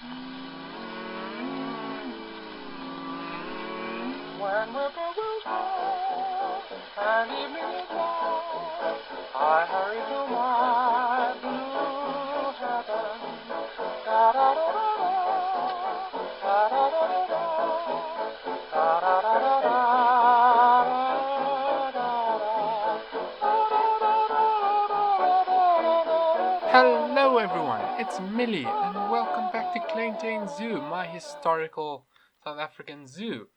When whippoorwills call and evening is long, I hurry to my blue heaven. Da da da da da, da da da da da, da da da da da. Hello everyone, it's Mealie and welcome back to Klein Tuin Zoo, my historical South African zoo.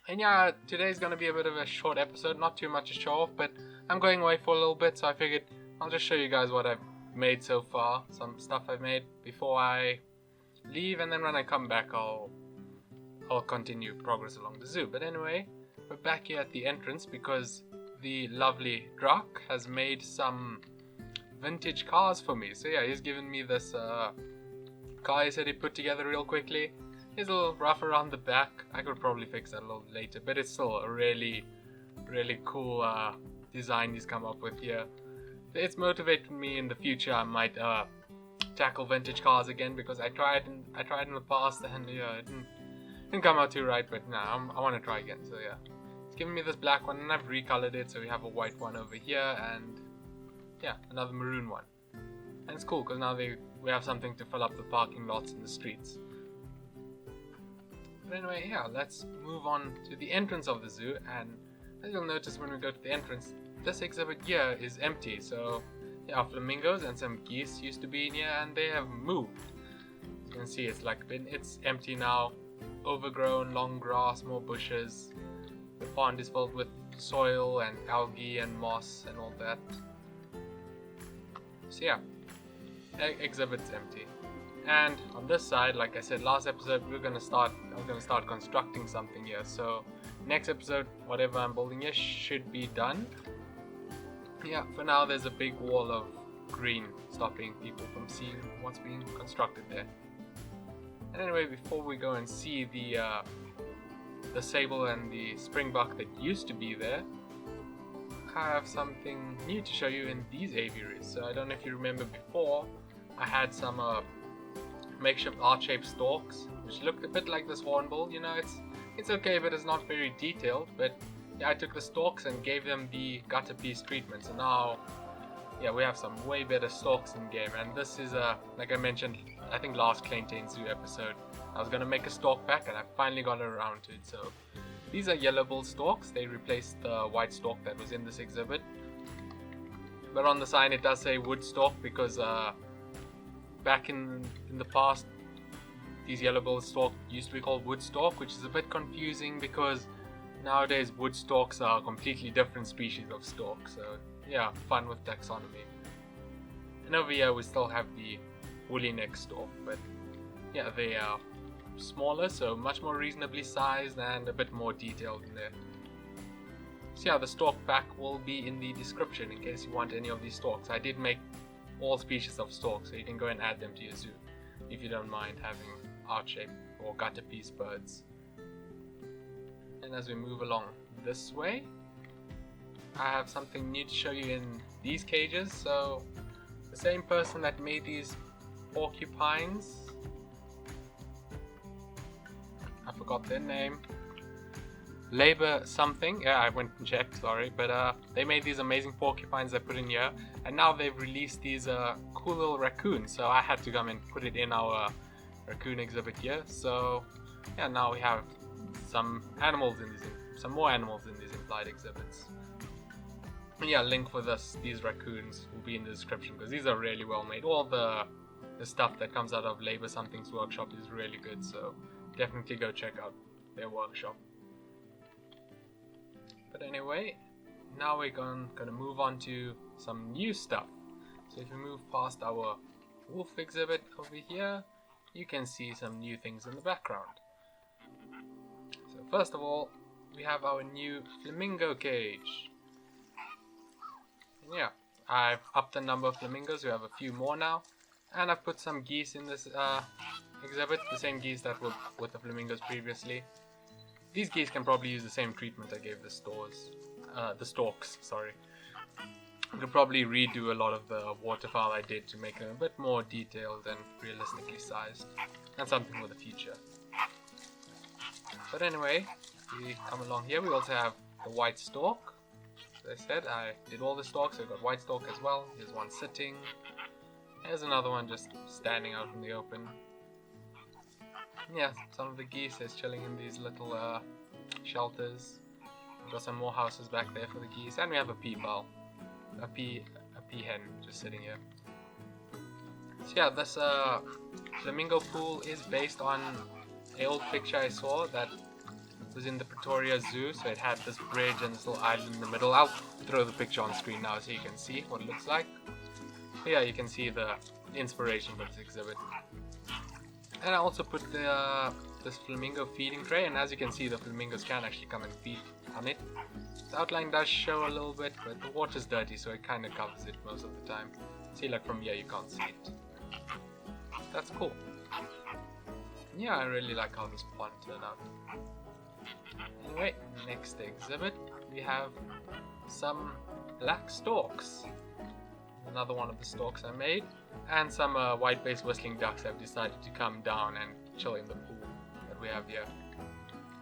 And yeah, today's going to be a bit of a short episode, not too much to show off, but I'm going away for a little bit, so I figured I'll just show you guys what I've made so far, some stuff I've made before I leave, and then when I come back I'll continue progress along the zoo. But anyway, we're back here at the entrance because the lovely Drak has made some vintage cars for me. So yeah, he's given me this car he said he put together real quickly. It's a little rough around the back. I could probably fix that a little later, but it's still a really cool design he's come up with here. It's motivated me in the future. I might tackle vintage cars again because I tried in the past and yeah, it didn't come out too right. But nah, I want to try again. So yeah, he's given me this black one and I've recolored it. So we have a white one over here and yeah, another maroon one. And it's cool because now we have something to fill up the parking lots in the streets. But anyway, yeah, let's move on to the entrance of the zoo, and as you'll notice when we go to the entrance, this exhibit here is empty. So yeah, flamingos and some geese used to be in here and they have moved. As you can see, it's empty now, overgrown, long grass, more bushes. The pond is filled with soil and algae and moss and all that. So yeah, exhibit's empty. And on this side, like I said last episode, I was gonna start constructing something here. So next episode, whatever I'm building here should be done. Yeah, for now there's a big wall of green stopping people from seeing what's being constructed there. And anyway, before we go and see the sable and the springbuck that used to be there, I have something new to show you in these aviaries. So I don't know if you remember before, I had some makeshift arch-shaped storks, which looked a bit like this hornbill. You know, it's okay, but it's not very detailed. But yeah, I took the storks and gave them the gutter piece treatment. So now, yeah, we have some way better storks in game. And this is like I mentioned, I think last Klein Tuin Zoo episode, I was gonna make a stork pack, and I finally got around to it. So these are yellow-billed storks. They replaced the white stork that was in this exhibit. But on the sign it does say wood stork because back in the past, these yellow-billed stork used to be called wood stork, which is a bit confusing because nowadays wood storks are a completely different species of stork. So yeah, fun with taxonomy. And over here we still have the woolly neck stork, but yeah, they are smaller, so much more reasonably sized and a bit more detailed in there. So yeah, the stork pack will be in the description in case you want any of these storks. I did make all species of storks, so you can go and add them to your zoo if you don't mind having arch-shaped or gutter piece birds. And as we move along this way, I have something new to show you in these cages. So the same person that made these porcupines, I forgot their name, Laborsomething, yeah, I went and checked, sorry, but they made these amazing porcupines I put in here, and now they've released these cool little raccoons, so I had to come and put it in our raccoon exhibit here. So yeah, now we have some more animals in these implied exhibits. And yeah, link for these raccoons will be in the description because these are really well made. All the stuff that comes out of Laborsomething's workshop is really good, so definitely go check out their workshop. But anyway, now we're gonna move on to some new stuff. So if we move past our wolf exhibit over here, you can see some new things in the background. So first of all, we have our new flamingo cage. And yeah, I've upped the number of flamingos. We have a few more now, and I've put some geese in this exhibit, the same geese that were with the flamingos previously. These geese can probably use the same treatment I gave the storks, sorry. I could probably redo a lot of the waterfowl I did to make them a bit more detailed and realistically sized. And something for the future. But anyway, we come along here. We also have the white stork. As I said, I did all the storks, so I got white stork as well. Here's one sitting. There's another one just standing out in the open. Yeah, some of the geese is chilling in these little shelters. We've got some more houses back there for the geese, and we have a peafowl. A peahen just sitting here. So yeah, this flamingo pool is based on an old picture I saw that was in the Pretoria Zoo. So it had this bridge and this little island in the middle. I'll throw the picture on screen now so you can see what it looks like. So yeah, you can see the inspiration for this exhibit. And I also put this flamingo feeding tray, and as you can see, the flamingos can actually come and feed on it. The outline does show a little bit, but the water's dirty, so it kind of covers it most of the time. See, like from here, you can't see it. That's cool. Yeah, I really like how this pond turned out. Anyway, next exhibit, we have some black storks. Another one of the storks I made. And some white-faced whistling ducks have decided to come down and chill in the pool that we have here.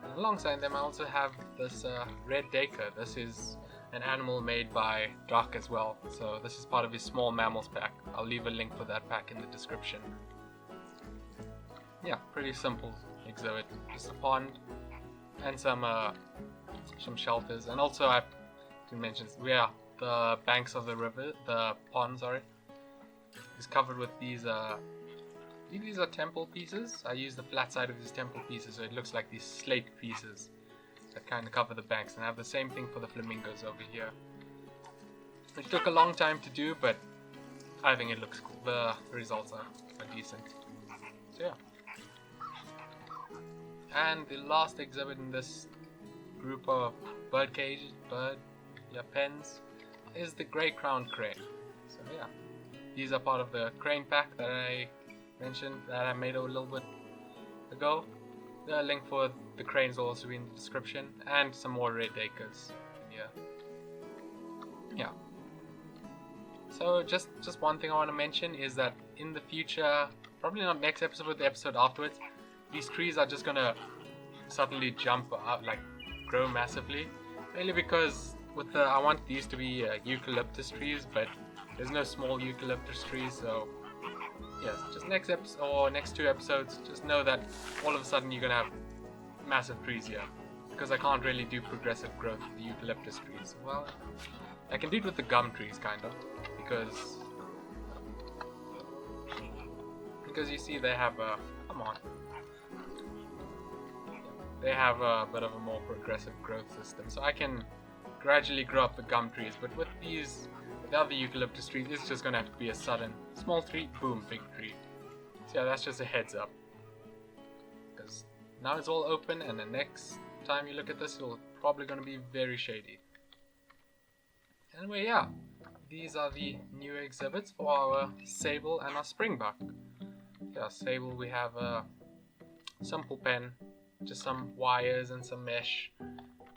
And alongside them I also have this red daker. This is an animal made by Doc as well, so this is part of his small mammals pack. I'll leave a link for that pack in the description. Yeah, pretty simple exhibit. Just a pond and some shelters, and also I didn't mention, yeah, the banks of the river, the pond, sorry, is covered with these I think these are temple pieces. I use the flat side of these temple pieces so it looks like these slate pieces that kind of cover the banks, and I have the same thing for the flamingos over here. It took a long time to do, but I think it looks cool. The results are decent. So yeah. And the last exhibit in this group of bird cages, pens, is the grey crowned crane. So yeah, these are part of the crane pack that I mentioned, that I made a little bit ago. The link for the cranes will also be in the description, and some more red acres in here. Yeah. So just one thing I want to mention is that in the future, probably not next episode but the episode afterwards, these trees are just gonna suddenly jump out, like grow massively. Mainly because with I want these to be eucalyptus trees, but there's no small eucalyptus trees, so yes, just next episode or next 2 episodes, just know that all of a sudden you're gonna have massive trees here, because I can't really do progressive growth with the eucalyptus trees. Well, I can do it with the gum trees kind of, because you see they have a they have a bit of a more progressive growth system, so I can gradually grow up the gum trees. But with these, the other eucalyptus trees, it's just gonna have to be a sudden small tree, boom, big tree. So yeah, that's just a heads up, because now it's all open, and the next time you look at this, it's probably gonna be very shady. Anyway, yeah, these are the new exhibits for our sable and our springbuck. Yeah, sable, we have a simple pen, just some wires and some mesh.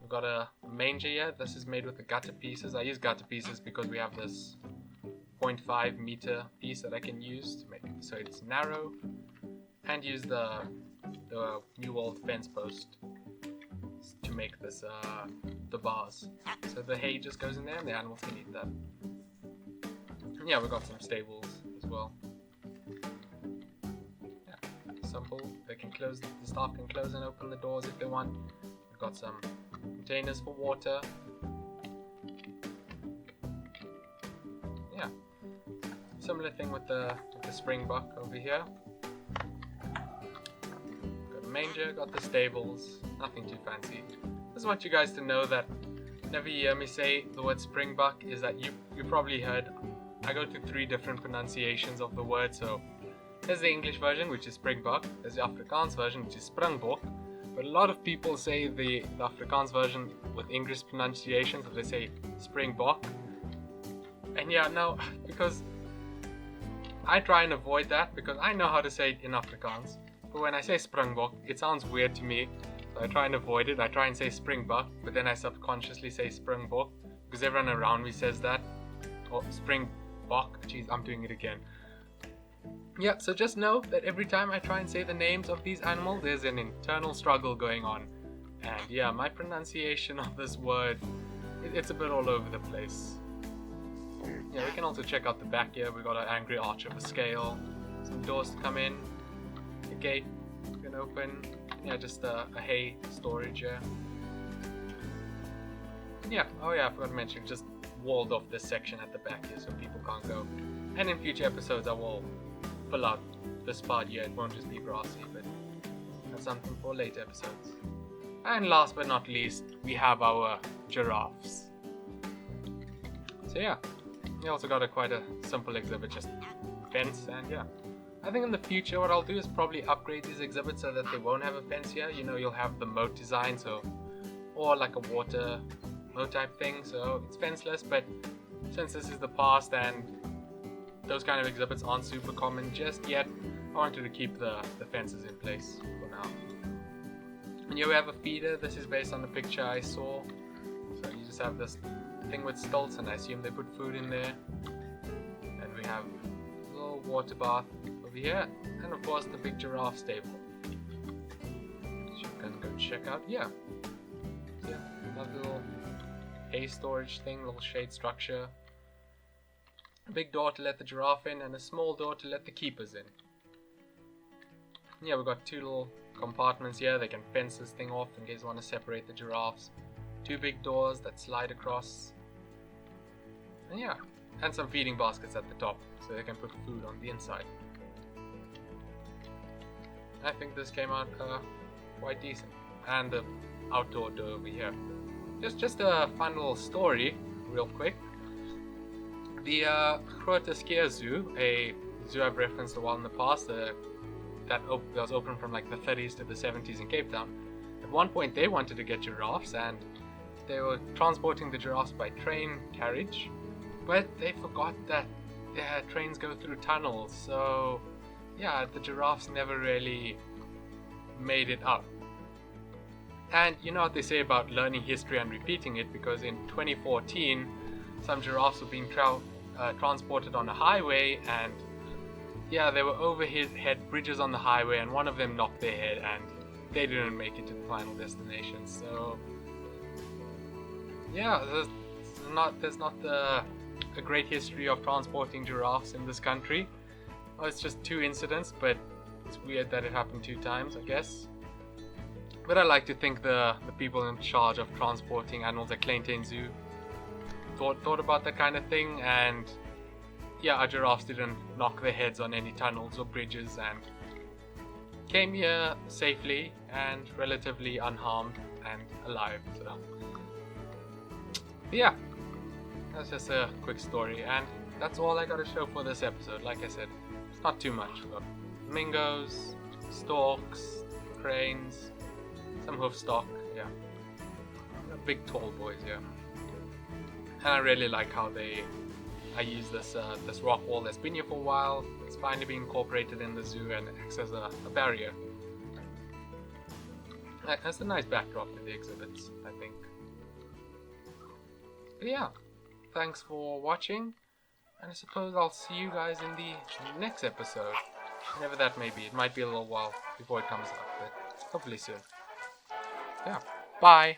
We've got a manger here. This is made with the gutter pieces. I use gutter pieces because we have this 0.5 meter piece that I can use to make it so it's narrow, and use the new old fence post to make this the bars. So the hay just goes in there and the animals can eat that. And yeah, we've got some stables as well. Simple. They can close, the staff can close and open the doors if they want. We've got some containers for water. Yeah, similar thing with the springbuck over here. Got a manger, got the stables, nothing too fancy. Just want you guys to know that whenever you hear me say the word springbuck, is that you probably heard I go through 3 different pronunciations of the word. So there's the English version, which is springbuck. There's the Afrikaans version, which is springbok. But a lot of people say the Afrikaans version with English pronunciation, so they say springbok. And yeah, no, because I try and avoid that, because I know how to say it in Afrikaans. But when I say springbok, it sounds weird to me. So I try and avoid it. I try and say springbuck, but then I subconsciously say springbok, because everyone around me says that. or springbok. Jeez, I'm doing it again. Yeah, so just know that every time I try and say the names of these animals, there's an internal struggle going on. And yeah, my pronunciation of this word, it's a bit all over the place. Yeah, we can also check out the back here. We've got an angry arch of a scale, some doors to come in, a gate you can open. Yeah, just a hay storage here. Yeah, oh yeah, I forgot to mention, just walled off this section at the back here so people can't go. And in future episodes I will fill out this part here. It won't just be grassy, but that's something for later episodes. And last but not least, we have our giraffes. So yeah, we also got quite a simple exhibit, just fence, and yeah. I think in the future what I'll do is probably upgrade these exhibits so that they won't have a fence here. You know, you'll have the moat design, so, or like a water moat type thing, so it's fenceless, but since this is the past and those kind of exhibits aren't super common just yet, I wanted to keep the fences in place for now. And here we have a feeder. This is based on the picture I saw. So you just have this thing with stilts, and I assume they put food in there. And we have a little water bath over here, and of course the big giraffe stable. So you can go check out. Yeah, another little hay storage thing, little shade structure. A big door to let the giraffe in, and a small door to let the keepers in. Yeah, we've got two little compartments here. They can fence this thing off in case you want to separate the giraffes. Two big doors that slide across. And yeah, and some feeding baskets at the top so they can put food on the inside. I think this came out quite decent. And the outdoor door over here. Just a fun little story, real quick. The Klein Tuin Zoo, a zoo I've referenced a while in the past, that was open from like the 30s to the 70s in Cape Town. At one point they wanted to get giraffes, and they were transporting the giraffes by train carriage, but they forgot that their trains go through tunnels, so yeah, the giraffes never really made it up. And you know what they say about learning history and repeating it, because in 2014 some giraffes were being transported on a highway, and yeah, there were overhead bridges on the highway, and one of them knocked their head and they didn't make it to the final destination. So yeah, there's not a great history of transporting giraffes in this country. Well, it's just 2 incidents, but it's weird that it happened 2 times, I guess. But I like to think the people in charge of transporting animals at Klein Tuin Zoo thought about that kind of thing, and yeah, our giraffes didn't knock their heads on any tunnels or bridges and came here safely and relatively unharmed and alive. So yeah, that's just a quick story, and that's all I got to show for this episode. Like I said, it's not too much. We've got flamingos, storks, cranes, some hoof stock, yeah. Big tall boys, yeah. And I really like how I use this rock wall that's been here for a while. It's finally been incorporated in the zoo and acts as a barrier. That's a nice backdrop to the exhibits, I think. But yeah, thanks for watching, and I suppose I'll see you guys in the next episode, whenever that may be. It might be a little while before it comes out, but hopefully soon. Yeah, bye!